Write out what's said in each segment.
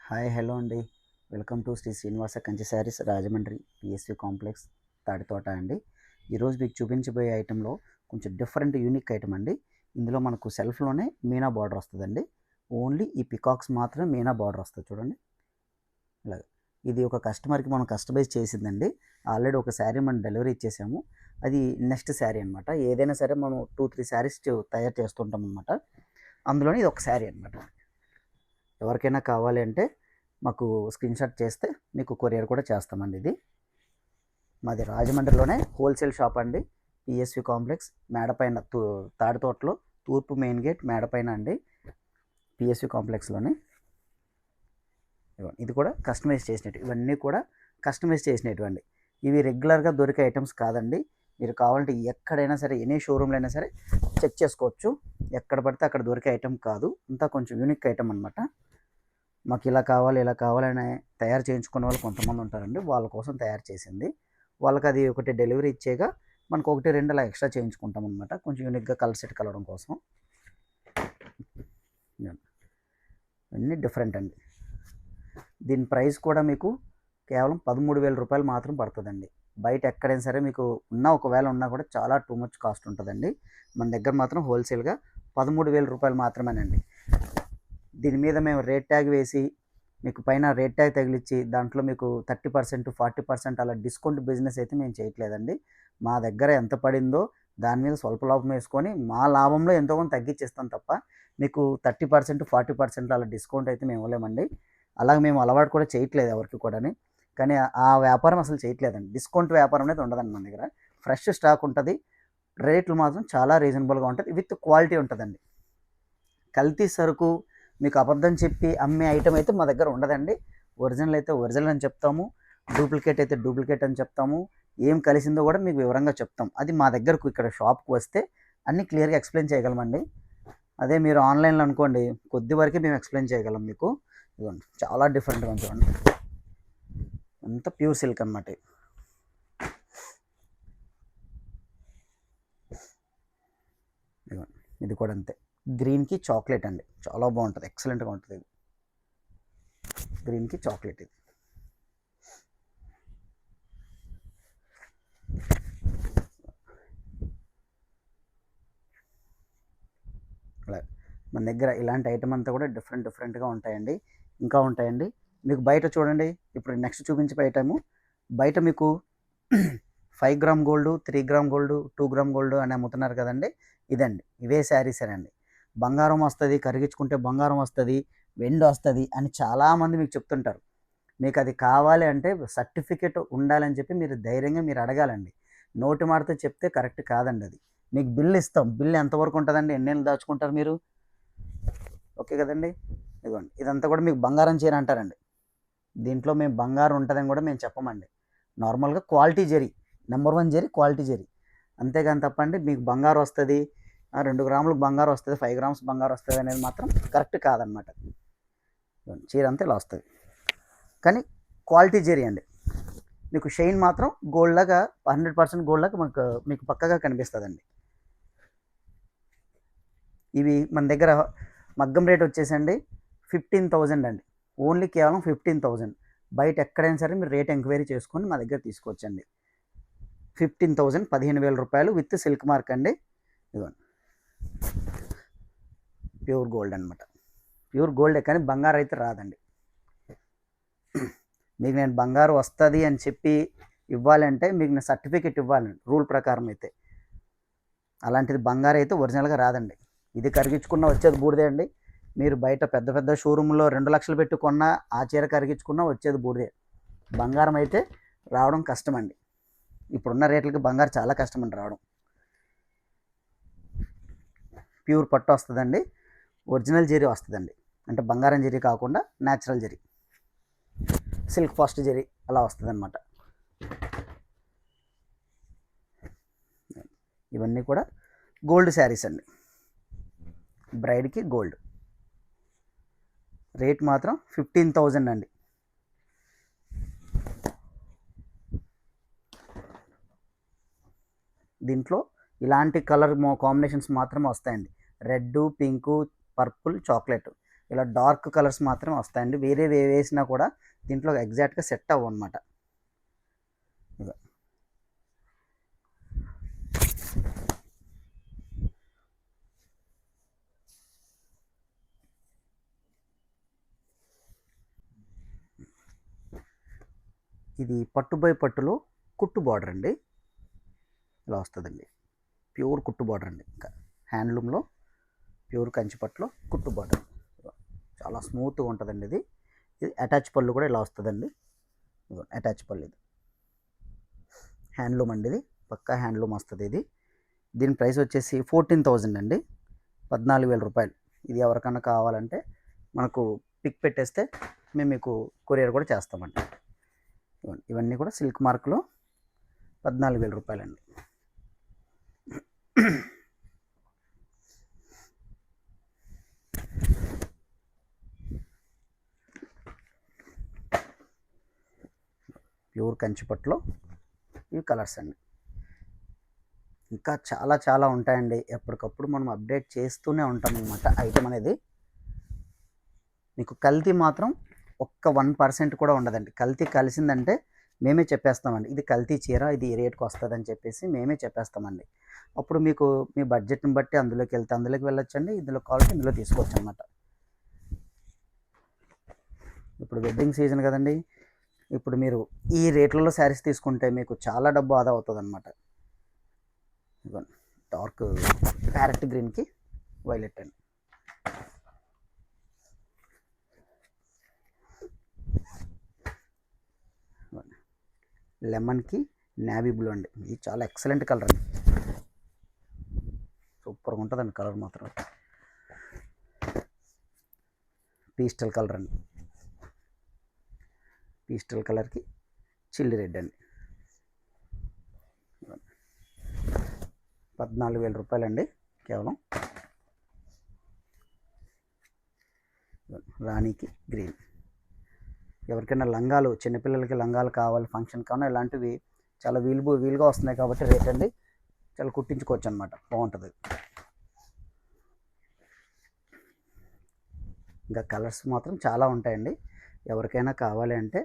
Hi hello అండి. Welcome to Shri Srinivasa Kanchi saris Rajahmundry PSV complex Taditota అండి. ఈరోజు మీకు చూపించబోయే ఐటెంలో కొంచెం డిఫరెంట్ యూనిక్ ఐటమ్ అండి. ఇందులో మనకు సెల్ఫ్లోనే మీనా బార్డర్ వస్తుందండి. ఓన్లీ ఈ పికాక్స్ మాత్రమే మీనా బార్డర్ వస్తుంది చూడండి. ఇలాగ ఇది ఒక కస్టమర్కి మనం కస్టమైజ్ చేసిందండి. ఆల్రెడీ ఒక శారీ మనం డెలివరీ ఇచ్చేసాము. అది నెక్స్ట్ శారీ అనమాట. ఏదైనా సరే మనం 2-3 శారీస్ తయారు చేస్తుంటాం అనమాట. అందులోని ఇది ఒక శారీ అనమాట. ఎవరికైనా కావాలి అంటే మాకు స్క్రీన్‌షాట్ చేస్తే మీకు కొరియర్ కూడా చేస్తామండి. ఇది మాది రాజమండ్రిలోనే హోల్సేల్ షాప్ అండి. పిఎస్వి కాంప్లెక్స్ మేడపైన తాడితోటలో తూర్పు మెయిన్ గేట్ మేడపైన అండి. పిఎస్వి కాంప్లెక్స్‌లోనే. ఇది కూడా కస్టమైజ్ చేసినట్టు, ఇవన్నీ కూడా కస్టమైజ్ చేసినటువండి. ఇవి రెగ్యులర్గా దొరికే ఐటమ్స్ కాదండి. మీరు కావాలంటే ఎక్కడైనా సరే ఎనీ షోరూమ్లో అయినా సరే చెక్ చేసుకోవచ్చు. ఎక్కడ పడితే అక్కడ దొరికే ఐటమ్ కాదు. అంతా కొంచెం యూనిక్ ఐటమ్ అనమాట. మాకు ఇలా కావాలి ఇలా కావాలని తయారు చేయించుకునే వాళ్ళు కొంతమంది ఉంటారండి. వాళ్ళ కోసం తయారు చేసింది. వాళ్ళకి అది ఒకటి డెలివరీ ఇచ్చేగా మనకు 1, 2 అలా ఎక్స్ట్రా చేయించుకుంటాం అనమాట. కొంచెం యూనిక్గా కలర్ సెట్ కలవడం కోసం. అన్నీ డిఫరెంట్ అండి. దీని ప్రైస్ కూడా మీకు కేవలం 13,000 రూపాయలు మాత్రం పడుతుందండి. బయట ఎక్కడైనా సరే మీకు ఒకవేళ ఉన్నా కూడా చాలా టూ మచ్ కాస్ట్ ఉంటుందండి. మన దగ్గర మాత్రం హోల్సేల్గా 13,000 రూపాయలు మాత్రమేనండి. దీని మీద మేము రేట్ ట్యాగ్ వేసి మీకు పైన రేట్ ట్యాగ్ తగిలిచ్చి దాంట్లో మీకు 30%, 40% అలా డిస్కౌంట్ బిజినెస్ అయితే మేము చేయట్లేదండి. మా దగ్గర ఎంత పడిందో దాని మీద స్వల్ప లాభం వేసుకొని మా లాభంలో ఎంతో కొంత తగ్గించేస్తాం తప్ప మీకు 30%, 40% అలా డిస్కౌంట్ అయితే మేము ఇవ్వలేమండి. అలాగే మేము అలవాటు కూడా చేయట్లేదు ఎవరికి కూడాని. కానీ ఆ వ్యాపారం అసలు చేయట్లేదండి. డిస్కౌంట్ వ్యాపారం అనేది ఉండదండి మన దగ్గర. ఫ్రెష్ స్టాక్ ఉంటుంది. రేట్లు మాత్రం చాలా రీజనబుల్గా ఉంటుంది. విత్ క్వాలిటీ ఉంటుందండి. కల్తీ సరుకు మీకు అబద్ధం చెప్పి అమ్మే ఐటమ్ అయితే మా దగ్గర ఉండదండి. ఒరిజినల్ అయితే ఒరిజినల్ అని చెప్తాము. డూప్లికేట్ అయితే డూప్లికేట్ అని చెప్తాము. ఏం కలిసిందో కూడా మీకు వివరంగా చెప్తాం. అది మా దగ్గరకు ఇక్కడ షాప్కి వస్తే అన్నీ క్లియర్గా ఎక్స్ప్లెయిన్ చేయగలమండి. అదే మీరు ఆన్లైన్లో అనుకోండి, కొద్ది వరకే మేము ఎక్స్ప్లెయిన్ చేయగలం మీకు. ఇదిగోండి చాలా డిఫరెంట్గా చూడండి. అంతా ప్యూర్ సిల్క్ అనమాట. ఇదిగోండి ఇది కూడా అంతే. గ్రీన్కి చాక్లెట్ అండి. చాలా బాగుంటుంది, ఎక్సలెంట్గా ఉంటుంది. ఇది గ్రీన్కి చాక్లెట్. ఇది అలా మన దగ్గర ఇలాంటి ఐటమ్ అంతా కూడా డిఫరెంట్గా ఉంటాయండి. ఇంకా ఉంటాయండి. మీకు బయట చూడండి, ఇప్పుడు నెక్స్ట్ చూపించే ఐటము బయట మీకు 5 gram gold, 3 gram gold, 2 gram gold అని అమ్ముతున్నారు కదండి. ఇదండి, ఇవే శారీసేనండి. బంగారం వస్తుంది, కరిగించుకుంటే బంగారం వస్తుంది, వెండి వస్తుంది అని చాలామంది మీకు చెప్తుంటారు. మీకు అది కావాలి అంటే సర్టిఫికెట్ ఉండాలని చెప్పి మీరు ధైర్యంగా మీరు అడగాలండి. నోటి మాటతో చెప్తే కరెక్ట్ కాదండి అది. మీకు బిల్ ఇస్తాం. బిల్ ఎంతవరకు ఉంటుందండి? ఎన్నేళ్ళు దాచుకుంటారు మీరు? ఓకే కదండి. ఇదిగోండి ఇదంతా కూడా మీకు బంగారం చీర అంటారండి. దీంట్లో మేము బంగారం ఉంటుందని కూడా మేము చెప్పమండి. నార్మల్గా quality zari, number 1 zari, quality zari, అంతేగాని తప్పండి మీకు బంగారం వస్తుంది, 2 గ్రాములకు బంగారం వస్తుంది, 5 గ్రామ్స్ బంగారం వస్తుంది అనేది మాత్రం కరెక్ట్ కాదనమాట. చీర అంతా ఇలా వస్తుంది, కానీ క్వాలిటీ జరీ అండి. మీకు షైన్ మాత్రం గోల్డ్ లాగా 100% గోల్డ్ లాగా మీకు పక్కగా కనిపిస్తుందండి. ఇవి మన దగ్గర మగ్గం రేట్ వచ్చేసండి 15,000 అండి. ఓన్లీ కేవలం 15,000. బయట ఎక్కడైనా సరే మీరు రేట్ ఎంక్వైరీ చేసుకొని మా దగ్గర తీసుకోవచ్చండి. 15,000, 15,000 రూపాయలు విత్ సిల్క్ మార్క్ అండి. ఇదిగోండి ప్యూర్ గోల్డ్ అనమాట. ప్యూర్ గోల్డే, కానీ బంగారం అయితే రాదండి. మీకు నేను బంగారు వస్తుంది అని చెప్పి ఇవ్వాలంటే మీకు నేను సర్టిఫికెట్ ఇవ్వాలండి రూల్ ప్రకారం అయితే. అలాంటిది బంగారు అయితే ఒరిజినల్గా రాదండి. ఇది కరిగించుకున్న వచ్చేది బూడిదే అండి. మీరు బయట పెద్ద పెద్ద షోరూంలో 2 లక్షలు పెట్టుకున్న ఆ చీర కరిగించుకున్న వచ్చేది బూడిదే. బంగారం అయితే రావడం కష్టమండి. ఇప్పుడున్న రేట్లకి బంగారు చాలా కష్టమండి రావడం. ప్యూర్ పట్టు వస్తుందండి. ఒరిజినల్ జరీ వస్తుందండి. అంటే బంగారం జరీ కాకుండా natural zari, silk fast zari అలా వస్తుంది అనమాట. ఇవన్నీ కూడా గోల్డ్ శారీస్ అండి. బ్రైడ్కి గోల్డ్. రేట్ మాత్రం 15,000 అండి. దీంట్లో ఇలాంటి కలర్ కాంబినేషన్స్ మాత్రమే వస్తాయండి. రెడ్, పింకు, పర్పుల్, చాక్లెట్ ఇలా డార్క్ కలర్స్ మాత్రమే వస్తాయండి. వేరేవి ఏ వేసినా కూడా దీంట్లో ఎగ్జాక్ట్గా సెట్ అవ్వు అనమాట. ఇది పట్టు బై పట్టులో కుట్టు బార్డర్ అండి. ఇలా వస్తుందండి, ప్యూర్ కుట్టు బార్డర్ అండి. ఇంకా హ్యాండ్లూమ్లో ప్యూర్ కంచిపట్టులో కుట్టు బార్డర్, చాలా స్మూత్గా ఉంటుందండి. ఇది అటాచ్ పళ్ళు కూడా ఇలా వస్తుందండి. అటాచ్ పళ్ళు, ఇది హ్యాండ్లూమ్ అండి, ఇది పక్కా హ్యాండ్లూమ్ వస్తుంది. దీని ప్రైస్ వచ్చేసి 14,000 అండి, 14,000 రూపాయలు. ఇది ఎవరికన్నా కావాలంటే మనకు పిక్ పెట్టేస్తే మేము మీకు కొరియర్ కూడా చేస్తామండి. ఇవన్నీ కూడా సిల్క్ మార్క్లో 14,000 రూపాయలండి. ప్యూర్ కంచిపట్టులో ఇవి కలర్స్ అండి. ఇంకా చాలా చాలా ఉంటాయండి. ఎప్పటికప్పుడు మనం అప్డేట్ చేస్తూనే ఉంటాం అన్నమాట. ఐటమ్ అనేది మీకు కల్తీ మాత్రం ఒక్క 1% కూడా ఉండదండి. కల్తీ కలిసిందంటే మేమే చెప్పేస్తామండి, ఇది కల్తీ చీర, ఇది ఈ రేట్కి వస్తుందని చెప్పేసి మేమే చెప్పేస్తామండి. అప్పుడు మీకు మీ బడ్జెట్ని బట్టి అందులోకి వెళ్ళొచ్చండి. ఇందులో కావాలంటే ఇందులో తీసుకోవచ్చు అనమాట. ఇప్పుడు వెడ్డింగ్ సీజన్ కదండి, ఇప్పుడు మీరు ఈ రేట్లలో శారీస్ తీసుకుంటే మీకు చాలా డబ్బు ఆదా అవుతుంది అనమాట. డార్క్ ప్యారెట్ గ్రీన్కి వైలెట్ అండి. లెమన్కి నేవీ బ్లూ అండి, ఇది చాలా ఎక్సలెంట్ కలర్ అండి, సూపర్గా ఉంటుందండి కలర్ మాత్రం. పీస్టల్ కలర్ అండి, పీస్టల్ కలర్కి చిల్లీ రెడ్ అండి. 14,000 రూపాయలండి కేవలం. రాణికి గ్రీన్. ఎవరికైనా లంగాలు, చిన్నపిల్లలకి లంగాలు కావాలి, ఫంక్షన్ కావాలి, ఇలాంటివి చాలా వీలుగా వస్తున్నాయి కాబట్టి రేట్ అండి చాలా కుట్టించుకోవచ్చు అనమాట, బాగుంటుంది. ఇంకా కలర్స్ మాత్రం చాలా ఉంటాయండి. ఎవరికైనా కావాలి అంటే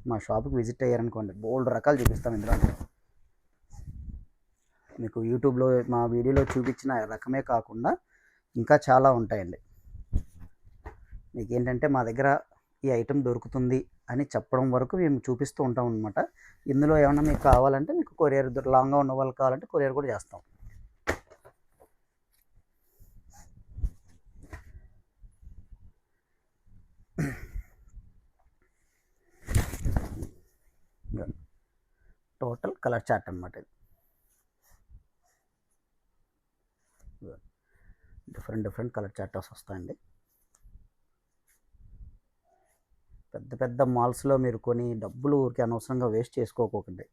మా షాప్కి విజిట్ అయ్యారనుకోండి, బోల్డ్ రకాలు చూపిస్తాం ఇందులో. మీకు యూట్యూబ్లో మా వీడియోలో చూపించిన రకమే కాకుండా ఇంకా చాలా ఉంటాయండి. మీకు ఏంటంటే మా దగ్గర ఈ ఐటెం దొరుకుతుంది అని చెప్పడం వరకు మేము చూపిస్తూ ఉంటాం అనమాట. ఇందులో ఏమైనా మీకు కావాలంటే మీకు కొరియర్, లాంగ్గా ఉన్న వాళ్ళు కావాలంటే కొరియర్ కూడా చేస్తాం. టోటల్ కలర్ చార్ట్ అనమాట. ఇది డిఫరెంట్ కలర్ చార్ట్స్ వస్తాయండి. పెద్ద మాల్స్లో మీరు కొని డబ్బులు ఊరికి అనవసరంగా వేస్ట్ చేసుకోకండి.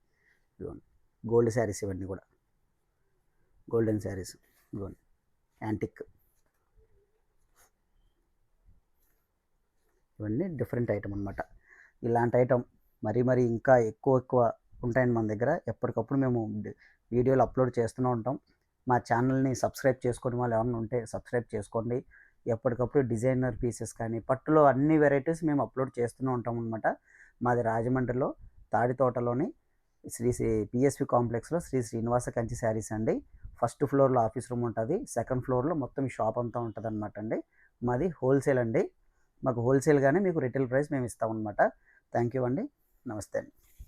ఇదిగోండి గోల్డ్ శారీస్, ఇవన్నీ కూడా గోల్డెన్ శారీస్, ఇదిగోండి యాంటిక్, ఇవన్నీ డిఫరెంట్ ఐటమ్ అనమాట. ఇలాంటి ఐటమ్ మరీ ఇంకా ఎక్కువ ఉంటాయండి మన దగ్గర. ఎప్పటికప్పుడు మేము వీడియోలు అప్లోడ్ చేస్తూనే ఉంటాం. మా ఛానల్ని సబ్స్క్రైబ్ చేసుకునే వాళ్ళు ఎవరైనా ఉంటే సబ్స్క్రైబ్ చేసుకోండి. ఎప్పటికప్పుడు డిజైనర్ పీసెస్ కానీ పట్టులో అన్ని వెరైటీస్ మేము అప్లోడ్ చేస్తూనే ఉంటాం అనమాట. మాది రాజమండ్రిలో తాడితోటలోని శ్రీ పిఎస్వి కాంప్లెక్స్లో శ్రీ శ్రీనివాస కంచి శారీస్ అండి. ఫస్ట్ ఫ్లోర్లో ఆఫీస్ రూమ్ ఉంటుంది, సెకండ్ ఫ్లోర్లో మొత్తం ఈ షాప్ అంతా ఉంటుంది అనమాట అండి. మాది హోల్సేల్ అండి, మాకు హోల్సేల్గానే మీకు రిటైల్ ప్రైస్ మేము ఇస్తామన్నమాట. థ్యాంక్ యూ అండి, నమస్తే అండి.